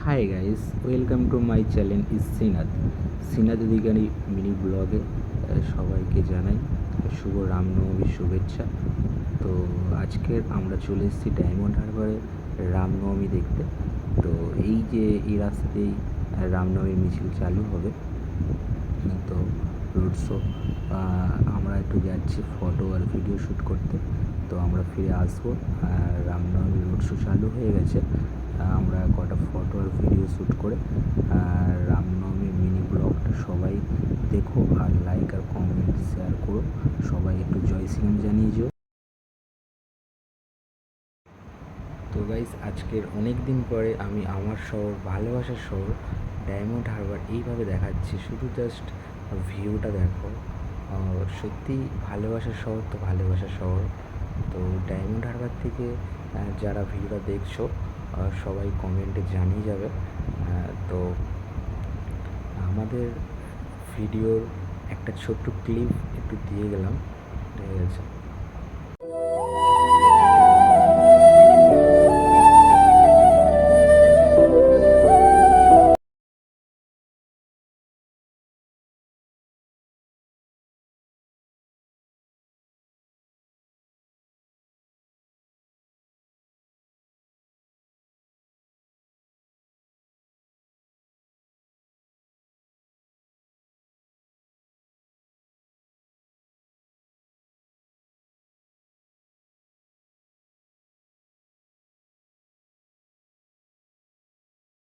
High guys, welcome to my channel is Sinad Adhikari mini ব্লগে সবাইকে জানাই শুভ রামনবমীর শুভেচ্ছা। তো আজকের আমরা চলে এসেছি ডায়মন্ড হারবারে রামনবমী দেখতে। তো এই যে এই রাস্তাতেই রামনবমীর মিছিল চালু হবে। তো রোড শো আমরা একটু যাচ্ছি ফটো আর ভিডিও শ্যুট করতে। তো আমরা ফিরে আসবো। রামনবমী রোড শো চালু হয়ে গেছে। আমরা কটা ফটো আর ভিডিও শ্যুট করে রামনবমীর মিনি ব্লগটা সবাই দেখো, আর লাইক আর কমেন্ট শেয়ার করো। সবাই একটু জয় শ্রীরাম জানিয়ে যেও। তো গাইস, আজকের অনেক দিন পরে আমি আমার শহর, ভালোবাসার শহর ডায়মন্ড হারবার এইভাবে দেখাচ্ছি। শুধু জাস্ট ভিউটা দেখো। সত্যি ভালোবাসার শহর তো ভালোবাসার শহর। তো ডায়মন্ড হারবার থেকে যারা ভিডিওটা দেখছো সবাই কমেন্টে জানিয়ে যাবে। তো আমাদের ভিডিওর একটা ছোট্ট ক্লিপ একটু দিয়ে গেলাম, ঠিক আছে।